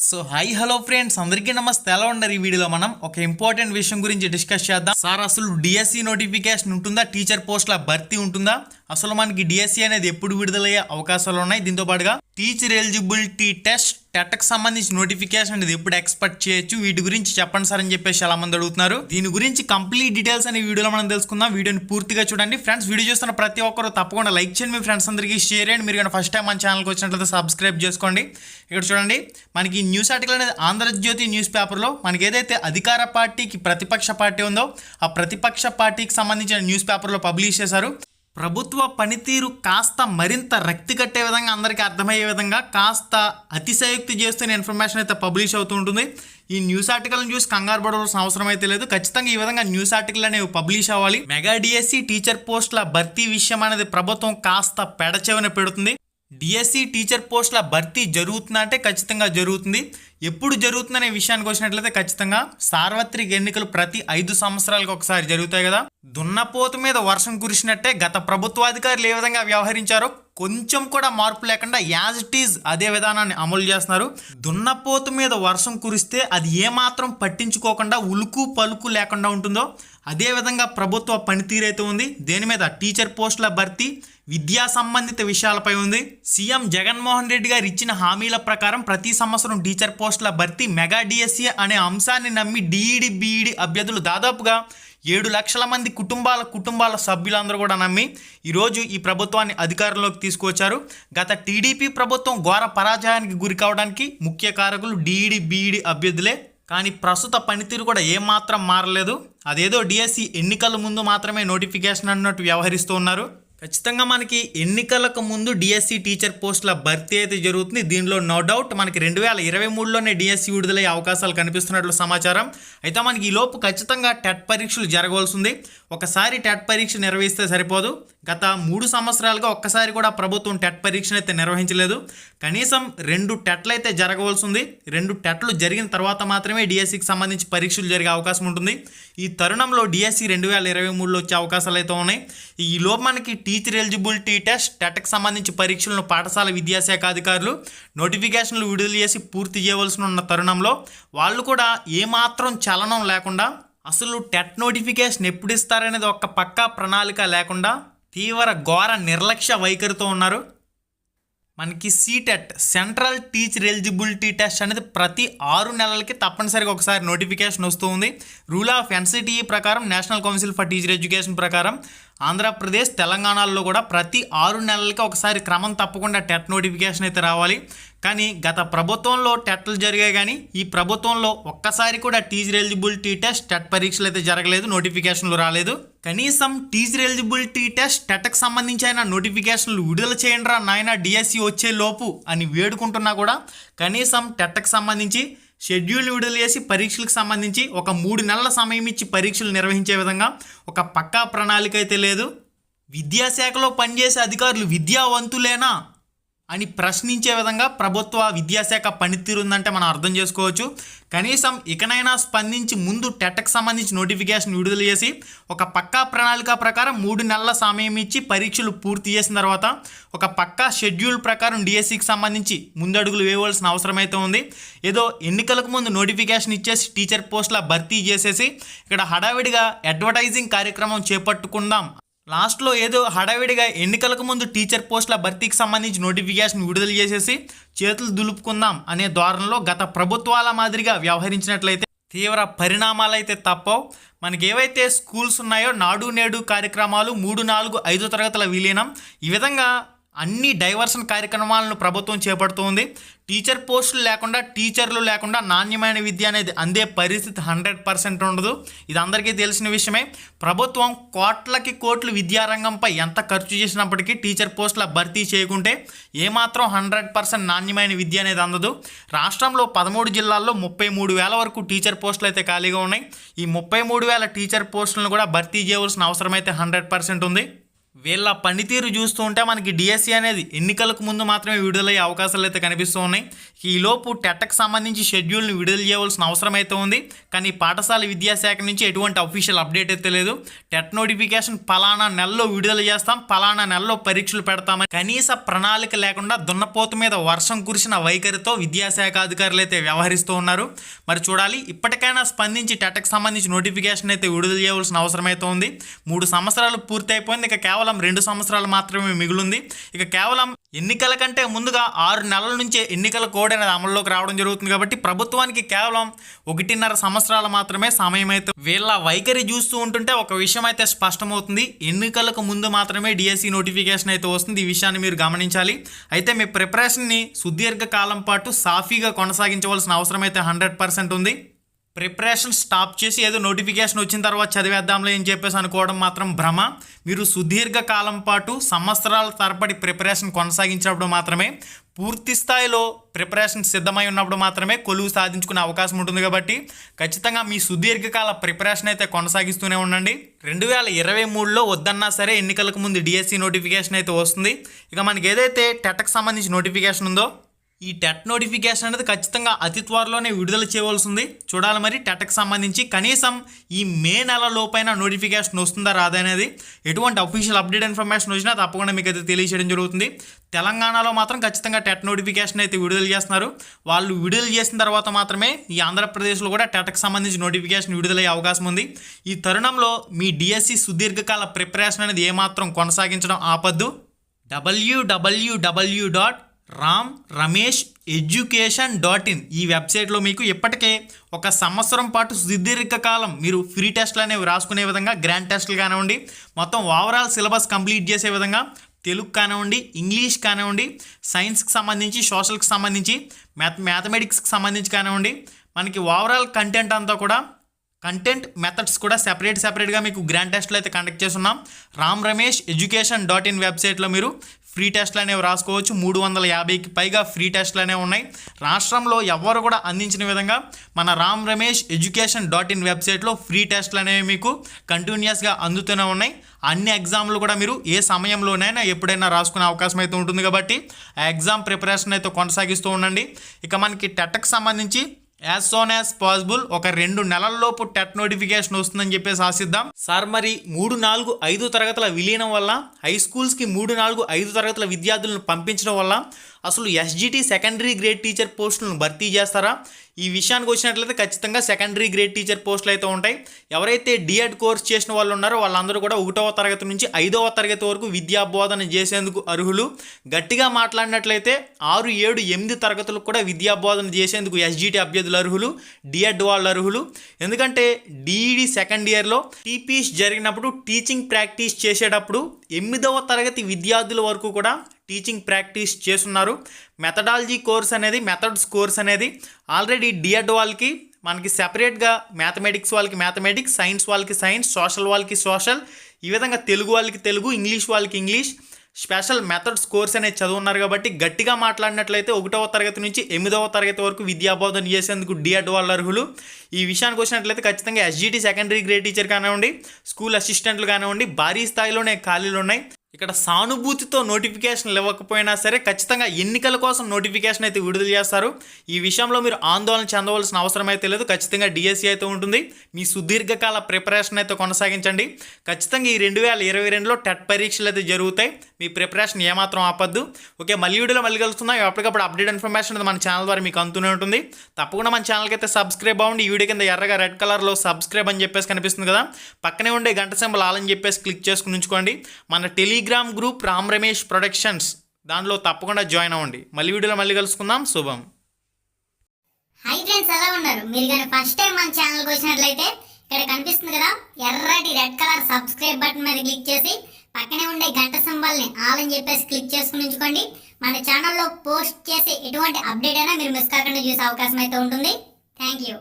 So hi hello friends అందరికీ నమస్తే. ఎలా ఉన్నారు? ఈ వీడియోలో మనం ఒక ఇంపార్టెంట్ విషయం గురించి డిస్కస్ చేద్దాం. సార్ అసలు డిఎస్సి నోటిఫికేషన్ ఉంటుందా? టీచర్ పోస్టుల భర్తీ ఉంటుందా? అసలు మనకి డిఎస్సి అనేది ఎప్పుడు విడుదలయ్యే అవకాశాలు ఉన్నాయి? దీంతో పాటుగా టీచర్ ఎలిజిబిలిటీ టెస్ట్ టెట్కి సంబంధించి నోటిఫికేషన్ అనేది ఎప్పుడు ఎక్స్పెక్ట్ చేయొచ్చు? వీటి గురించి చెప్పండి సార్ అని చెప్పేసి చాలా మంది అడుగుతున్నారు. దీని గురించి కంప్లీట్ డీటెయిల్స్ అనే వీడియోలో మనం తెలుసుకుందాం. వీడియోని పూర్తిగా చూడండి ఫ్రెండ్స్. వీడియో చూస్తున్న ప్రతి ఒక్కరు తప్పకుండా లైక్ చేయండి, మీ ఫ్రెండ్స్ అందరికీ షేర్ చేయండి. మీరు కానీ ఫస్ట్ టైం మన ఛానల్కి వచ్చినట్లయితే సబ్స్క్రైబ్ చేసుకోండి. ఇక్కడ చూడండి, మనకి న్యూస్ ఆర్టికల్ అనేది ఆంధ్రజ్యోతి న్యూస్ పేపర్లో మనకి ఏదైతే అధికార పార్టీకి ప్రతిపక్ష పార్టీ ఉందో ఆ ప్రతిపక్ష పార్టీకి సంబంధించిన న్యూస్ పేపర్లో పబ్లిష్ చేశారు. ప్రభుత్వ పనితీరు కాస్త మరింత రక్తి కట్టే విధంగా, అందరికీ అర్థమయ్యే విధంగా కాస్త అతిశయోక్తి చేస్తున్న ఇన్ఫర్మేషన్ అయితే పబ్లిష్ అవుతూ ఉంటుంది. ఈ న్యూస్ ఆర్టికల్ని చూసి కంగారు పడవలసిన అవసరం అయితే లేదు. ఖచ్చితంగా ఈ విధంగా న్యూస్ ఆర్టికల్ అనేవి పబ్లిష్ అవ్వాలి. మెగా డిఎస్సి టీచర్ పోస్టుల భర్తీ విషయం అనేది ప్రభుత్వం కాస్త పెడచెవిన పెడుతుంది. డిఎస్సి టీచర్ పోస్టుల భర్తీ జరుగుతుందా అంటే ఖచ్చితంగా జరుగుతుంది. ఎప్పుడు జరుగుతుందనే విషయానికి వచ్చినట్లయితే ఖచ్చితంగా సార్వత్రిక ఎన్నికలు ప్రతి 5 సంవత్సరాలకు ఒకసారి జరుగుతాయి కదా. దున్నపోత మీద వర్షం కురిసినట్టే గత ప్రభుత్వాధికారులు ఏ విధంగా వ్యవహరించారో కొంచెం కూడా మార్పు లేకుండా యాజ్ ఇట్ ఈజ్ అదే విధానాన్ని అమలు చేస్తున్నారు. దున్నపోతు మీద వర్షం కురిస్తే అది ఏమాత్రం పట్టించుకోకుండా ఉలుకు పలుకు లేకుండా ఉంటుందో అదే విధంగా ప్రభుత్వ పనితీరైతే ఉంది. దేని మీద? టీచర్ పోస్టుల భర్తీ, విద్యా సంబంధిత విషయాలపై ఉంది. సీఎం జగన్మోహన్ రెడ్డి గారు ఇచ్చిన హామీల ప్రకారం ప్రతి సంవత్సరం టీచర్ పోస్టుల భర్తీ, మెగా డిఎస్సి అనే అంశాన్ని నమ్మి డిఈడి బీఈడి అభ్యర్థులు దాదాపుగా 7 లక్షల మంది కుటుంబాల సభ్యులందరూ కూడా నమ్మి ఈరోజు ఈ ప్రభుత్వాన్ని అధికారంలోకి తీసుకువచ్చారు. గత టీడీపీ ప్రభుత్వం ఘోర పరాజయానికి గురి కావడానికి ముఖ్య కారకులు డిఈడి బీఈడి అభ్యర్థులే. కానీ ప్రస్తుత పనితీరు కూడా ఏమాత్రం మారలేదు. అదేదో డిఎస్సి ఎన్నికల ముందు మాత్రమే నోటిఫికేషన్ అన్నట్టు వ్యవహరిస్తూ ఉన్నారు. ఖచ్చితంగా మనకి ఎన్నికలకు ముందు డిఎస్సి టీచర్ పోస్టుల భర్తీ అయితే జరుగుతుంది. దీనిలో నో డౌట్ మనకి 2023లోనే డిఎస్సి విడుదలయ్యే అవకాశాలు కనిపిస్తున్నట్లు సమాచారం. అయితే మనకి ఈ లోపు ఖచ్చితంగా టెట్ పరీక్షలు జరగవలసి ఉంది. ఒకసారి టెట్ పరీక్ష నిర్వహిస్తే సరిపోదు. గత 3 సంవత్సరాలుగా ఒక్కసారి కూడా ప్రభుత్వం టెట్ పరీక్షను అయితే నిర్వహించలేదు. కనీసం 2 టెట్లు అయితే జరగవలసి ఉంది. 2 టెట్లు జరిగిన తర్వాత మాత్రమే డిఎస్సికి సంబంధించి పరీక్షలు జరిగే అవకాశం ఉంటుంది. ఈ తరుణంలో డిఎస్సి 2023లో వచ్చే అవకాశాలు అయితే ఉన్నాయి. ఈ లోపు మనకి టీచర్ ఎలిజిబిలిటీ టెస్ట్ టెట్కి సంబంధించి పరీక్షలను పాఠశాల విద్యాశాఖ అధికారులు నోటిఫికేషన్లు విడుదల చేసి పూర్తి చేయవలసి ఉన్న తరుణంలో వాళ్ళు కూడా ఏమాత్రం చలనం లేకుండా, అసలు టెట్ నోటిఫికేషన్ ఎప్పుడు ఇస్తారనేది ఒక పక్కా ప్రణాళిక లేకుండా తీవ్ర ఘోర నిర్లక్ష్య వైఖరితో ఉన్నారు. మనకి CTET central teacher eligibility test అనేది ప్రతి 6 నెలలకి తప్పనిసరిగా ఒకసారి నోటిఫికేషన్ వస్తూ ఉంది. రూల్ ఆఫ్ ఎన్సిటిఈ ప్రకారం, national council for teacher education ప్రకారం ఆంధ్రప్రదేశ్, తెలంగాణలో కూడా ప్రతి 6 నెలలకి ఒకసారి క్రమం తప్పకుండా టెట్ నోటిఫికేషన్ అయితే రావాలి. కానీ గత ప్రభుత్వంలో టెట్లు జరిగాయి, కానీ ఈ ప్రభుత్వంలో ఒక్కసారి కూడా టీచర్ ఎలిజిబిలిటీ టెస్ట్ టెట్ పరీక్షలు అయితే జరగలేదు, నోటిఫికేషన్లు రాలేదు. కనీసం టీచర్ ఎలిజిబిలిటీ టెస్ట్ టెట్కి సంబంధించి అయినా నోటిఫికేషన్లు విడుదల చేయండి రా నాయన డిఎస్సి వచ్చే లోపు అని వేడుకుంటున్నా కూడా కనీసం టెట్కి సంబంధించి షెడ్యూల్ విడుదల చేసి పరీక్షలకు సంబంధించి ఒక 3 నెలల సమయం ఇచ్చి పరీక్షలు నిర్వహించే విధంగా ఒక పక్కా ప్రణాళిక అయితే లేదు. విద్యాశాఖలో పనిచేసే అధికారులు విద్యావంతులేనా అని ప్రశ్నించే విధంగా ప్రభుత్వ విద్యాశాఖ పనితీరు ఉందంటే మనం అర్థం చేసుకోవచ్చు. కనీసం ఇకనైనా స్పందించి ముందు టెట్కి సంబంధించి నోటిఫికేషన్ విడుదల చేసి ఒక పక్కా ప్రణాళిక ప్రకారం 3 నెలల సమయం ఇచ్చి పరీక్షలు పూర్తి చేసిన తర్వాత ఒక పక్కా షెడ్యూల్ ప్రకారం డిఎస్సికి సంబంధించి ముందడుగులు వేయవలసిన అవసరం అయితే ఉంది. ఏదో ఎన్నికలకు ముందు నోటిఫికేషన్ ఇచ్చేసి టీచర్ పోస్టుల భర్తీ చేసేసి ఇక్కడ హడావిడిగా అడ్వర్టైజింగ్ కార్యక్రమం చేపట్టుకుందాం, లాస్ట్లో ఏదో హడావిడిగా ఎన్నికలకు ముందు టీచర్ పోస్టుల భర్తీకి సంబంధించి నోటిఫికేషన్ విడుదల చేసేసి చేతులు దులుపుకుందాం అనే ధోరణిలో గత ప్రభుత్వాల మాదిరిగా వ్యవహరించినట్లయితే తీవ్ర పరిణామాలు అయితే తప్పవు. మనకి ఏవైతే స్కూల్స్ ఉన్నాయో నాడు నేడు కార్యక్రమాలు, 3, 4, 5 తరగతుల విలీనం, ఈ విధంగా అన్ని డైవర్షన్ కార్యక్రమాలను ప్రభుత్వం చేపడుతుంది. టీచర్ పోస్టులు లేకుండా, టీచర్లు లేకుండా నాణ్యమైన విద్య అనేది అందే పరిస్థితి 100% ఉండదు. ఇది అందరికీ తెలిసిన విషయమే. ప్రభుత్వం కోట్లకి కోట్లు విద్యారంగంపై ఎంత ఖర్చు చేసినప్పటికీ టీచర్ పోస్టుల భర్తీ చేయకుంటే ఏమాత్రం 100% నాణ్యమైన విద్య అనేది అందదు. రాష్ట్రంలో 13 జిల్లాల్లో 33,000 వరకు టీచర్ పోస్టులు అయితే ఖాళీగా ఉన్నాయి. ఈ 33,000 టీచర్ పోస్టులను కూడా భర్తీ చేయవలసిన అవసరం అయితే 100% ఉంది. వీళ్ళ పనితీరు చూస్తూ ఉంటే మనకి డిఎస్సి అనేది ఎన్నికలకు ముందు మాత్రమే విడుదలయ్యే అవకాశాలు అయితే కనిపిస్తూ ఉన్నాయి. ఈలోపు టెట్కి సంబంధించి షెడ్యూల్ని విడుదల చేయవలసిన అవసరం అయితే ఉంది. కానీ పాఠశాల విద్యాశాఖ నుంచి ఎటువంటి అఫీషియల్ అప్డేట్ అయితే లేదు. టెట్ నోటిఫికేషన్ పలానా నెలలో విడుదల చేస్తాం, పలానా నెలలో పరీక్షలు పెడతామని కనీస ప్రణాళిక లేకుండా దున్నపోతు మీద వర్షం కురిసిన వైఖరితో విద్యాశాఖ అధికారులు అయితే వ్యవహరిస్తూ ఉన్నారు. మరి చూడాలి, ఇప్పటికైనా స్పందించి టెట్కి సంబంధించి నోటిఫికేషన్ అయితే విడుదల చేయవలసిన అవసరం అయితే ఉంది. 3 సంవత్సరాలు పూర్తి అయిపోయింది, ఇక కేవలం 2 సంవత్సరాలు మాత్రమే మిగిలింది. ఇక కేవలం ఎన్నికల కంటే ముందుగా 6 నెలల నుంచే ఎన్నికల కోడ్ అనేది అమల్లోకి రావడం జరుగుతుంది. కాబట్టి ప్రభుత్వానికి కేవలం 1.5 సంవత్సరాలు మాత్రమే సమయం అయితే. వీళ్ళ వైఖరి చూస్తూ ఉంటుంటే ఒక విషయం అయితే స్పష్టమవుతుంది, ఎన్నికలకు ముందు మాత్రమే డిఎస్సి నోటిఫికేషన్ అయితే వస్తుంది. ఈ విషయాన్ని మీరు గమనించాలి. అయితే మీ ప్రిపరేషన్ని సుదీర్ఘ కాలం పాటు సాఫీగా కొనసాగించవలసిన అవసరం అయితే 100% ఉంది. ప్రిపరేషన్ స్టాప్ చేసి ఏదో నోటిఫికేషన్ వచ్చిన తర్వాత చదివేద్దాంలే అని చెప్పేసి అనుకోవడం మాత్రం భ్రమ. మీరు సుదీర్ఘ కాలం పాటు సంవత్సరాల తరబడి ప్రిపరేషన్ కొనసాగించినప్పుడు మాత్రమే, పూర్తి స్థాయిలో ప్రిపరేషన్ సిద్ధమై ఉన్నప్పుడు మాత్రమే కొలువు సాధించుకునే అవకాశం ఉంటుంది. కాబట్టి ఖచ్చితంగా మీ సుదీర్ఘకాల ప్రిపరేషన్ అయితే కొనసాగిస్తూనే ఉండండి. 2023లో వద్దన్నా సరే ఎన్నికలకు ముందు డిఎస్సి నోటిఫికేషన్ అయితే వస్తుంది. ఇక మనకి ఏదైతే టెట్కి సంబంధించి నోటిఫికేషన్ ఉందో, ఈ టెట్ నోటిఫికేషన్ అనేది ఖచ్చితంగా అతి త్వరలోనే విడుదల చేయవలసి ఉంది. చూడాలి మరి టెట్కి సంబంధించి కనీసం ఈ మే నెల లోపైన నోటిఫికేషన్ వస్తుందా రాదా అనేది. ఎటువంటి అఫీషియల్ అప్డేట్ ఇన్ఫర్మేషన్ వచ్చినా తప్పకుండా మీకు అయితే తెలియజేయడం జరుగుతుంది. తెలంగాణలో మాత్రం ఖచ్చితంగా టెట్ నోటిఫికేషన్ అయితే విడుదల చేస్తున్నారు. వాళ్ళు విడుదల చేసిన తర్వాత మాత్రమే ఈ ఆంధ్రప్రదేశ్లో కూడా టెట్కి సంబంధించి నోటిఫికేషన్ విడుదలయ్యే అవకాశం ఉంది. ఈ తరుణంలో మీ డిఎస్సి సుదీర్ఘకాల ప్రిపరేషన్ అనేది ఏమాత్రం కొనసాగించడం ఆపద్దు. www.ramramesh.education.in ఈ వెబ్సైట్లో మీకు ఇప్పటికే 1 సంవత్సరం పాటు సుదీర్ఘకాలం మీరు ఫ్రీ టెస్ట్లు అనేవి రాసుకునే విధంగా, గ్రాండ్ టెస్టులు కానివ్వండి, మొత్తం ఓవరాల్ సిలబస్ కంప్లీట్ చేసే విధంగా తెలుగు కానివ్వండి, ఇంగ్లీష్ కానివ్వండి, సైన్స్కి సంబంధించి, సోషల్కి సంబంధించి, మ్యాథమెటిక్స్కి సంబంధించి కానివ్వండి, మనకి ఓవరాల్ కంటెంట్ అంతా కూడా, కంటెంట్ మెథడ్స్ కూడా సెపరేట్గా మీకు గ్రాండ్ టెస్ట్లు అయితే కండక్ట్ చేస్తున్నాం. ramramesh.education.in వెబ్సైట్లో మీరు ఫ్రీ టెస్ట్లు అనేవి రాసుకోవచ్చు. 350కి పైగా ఫ్రీ టెస్ట్లు అనేవి ఉన్నాయి. రాష్ట్రంలో ఎవరు కూడా అందించిన విధంగా మన ramramesh.education.in వెబ్సైట్లో ఫ్రీ టెస్ట్లు అనేవి మీకు కంటిన్యూస్గా అందుతూనే ఉన్నాయి. అన్ని ఎగ్జామ్లు కూడా మీరు ఏ సమయంలోనైనా ఎప్పుడైనా రాసుకునే అవకాశం అయితే ఉంటుంది. కాబట్టి ఆ ఎగ్జామ్ ప్రిపరేషన్ అయితే కొనసాగిస్తూ ఉండండి. ఇక మనకి టెట్కి సంబంధించి యాజ్ సోన్ యాజ్ పాసిబుల్ ఒక 2 నెలల్లోపు టెట్ నోటిఫికేషన్ వస్తుందని చెప్పేసి ఆశిద్దాం. సార్ మరి 3, 4, 5 తరగతుల విలీనం వల్ల, హై స్కూల్స్కి 3, 4, 5 తరగతుల విద్యార్థులను పంపించడం వల్ల అసలు ఎస్జిటి సెకండరీ గ్రేడ్ టీచర్ పోస్టులను భర్తీ చేస్తారా? ఈ విషయానికి వచ్చినట్లయితే ఖచ్చితంగా సెకండరీ గ్రేడ్ టీచర్ పోస్టులు అయితే ఉంటాయి. ఎవరైతే డిఎడ్ కోర్స్ చేసిన వాళ్ళు ఉన్నారో వాళ్ళందరూ కూడా 1వ తరగతి నుంచి 5వ తరగతి వరకు విద్యా బోధన చేసేందుకు అర్హులు. గట్టిగా మాట్లాడినట్లయితే 6, 7, 8 తరగతులకు కూడా విద్యా బోధన చేసేందుకు ఎస్జిటి అభ్యర్థులు అర్హులు, డిఎడ్ వాళ్ళు అర్హులు. ఎందుకంటే డిఈడి సెకండ్ ఇయర్లో టీపీస్ జరిగినప్పుడు టీచింగ్ ప్రాక్టీస్ చేసేటప్పుడు 8వ తరగతి విద్యార్థుల వరకు కూడా టీచింగ్ ప్రాక్టీస్ చేస్తున్నారు. మెథడ్స్ కోర్స్ అనేది ఆల్రెడీ డిఎడ్ వాళ్ళకి మనకి సెపరేట్గా మ్యాథమెటిక్స్ వాళ్ళకి మ్యాథమెటిక్స్, సైన్స్ వాళ్ళకి సైన్స్, సోషల్ వాళ్ళకి సోషల్, ఈ విధంగా తెలుగు వాళ్ళకి తెలుగు, ఇంగ్లీష్ వాళ్ళకి ఇంగ్లీష్ స్పెషల్ మెథడ్స్ కోర్స్ అనేది చదువున్నారు. కాబట్టి గట్టిగా మాట్లాడినట్లయితే 1వ తరగతి నుంచి 8వ తరగతి వరకు విద్యాబోధన చేసేందుకు డిఎడ్ వాళ్ళ అర్హులు. ఈ విషయానికి వచ్చినట్లయితే ఖచ్చితంగా ఎస్జిటి సెకండరీ గ్రేడ్ టీచర్ కానివ్వండి, స్కూల్ అసిస్టెంట్లు కానివ్వండి, భారీ స్థాయిలోనే ఖాళీలు ఉన్నాయి. ఇక్కడ సానుభూతితో నోటిఫికేషన్లు ఇవ్వకపోయినా సరే ఖచ్చితంగా ఎన్నికల కోసం నోటిఫికేషన్ అయితే విడుదల చేస్తారు. ఈ విషయంలో మీరు ఆందోళన చెందవలసిన అవసరం అయితే లేదు. ఖచ్చితంగా డిఎస్సి అయితే ఉంటుంది. మీ సుదీర్ఘకాల ప్రిపరేషన్ అయితే కొనసాగించండి. ఖచ్చితంగా ఈ 2022లో టెట్ పరీక్షలు అయితే జరుగుతాయి. మీ ప్రిపరేషన్ ఏమాత్రం ఆపద్దు. ఓకే, మళ్ళీ వీడియోలో మళ్ళీ కలుస్తున్నాం. ఎప్పటికప్పుడు అప్డేట్ ఇన్ఫర్మేషన్ అనేది మన ఛానల్ ద్వారా మీకు అందుతూనే ఉంటుంది. తప్పకుండా మన ఛానల్కి అయితే సబ్స్క్రైబ్ అవ్వండి. ఈ వీడియో కింద ఎర్రగా రెడ్ కలర్లో సబ్స్క్రైబ్ అని చెప్పేసి కనిపిస్తుంది కదా, పక్కనే ఉండే గంట సింబల్ ఆల్ అని చెప్పేసి క్లిక్ చేసుకుని ఉంచుకోండి. మన Telegram group Ram Ramesh productions, దానిలో తప్పకుండా జాయిన్ అవ్వండి. మళ్ళీ వీడియోలో మళ్ళీ కలుసుకుందాం. శుభం. హై ఫ్రెండ్స్, ఎలా ఉన్నారు? మీరు కానీ ఫస్ట్ టైం మన ఛానల్కి వచ్చినట్లయితే ఇక్కడ కనిపిస్తుంది కదా ఎర్రటి రెడ్ కలర్ సబ్స్క్రైబ్ బటన్ మీద క్లిక్ చేసి పక్కనే ఉండే గంట సింబల్ని ఆల్ అని చెప్పేసి క్లిక్ చేసుకుని ఉంచుకోండి. మన ఛానల్లో పోస్ట్ చేసే ఎటువంటి అప్డేట్ అయినా మీరు మిస్ కాకుండా చూసే అవకాశం అయితే ఉంటుంది. Thank you.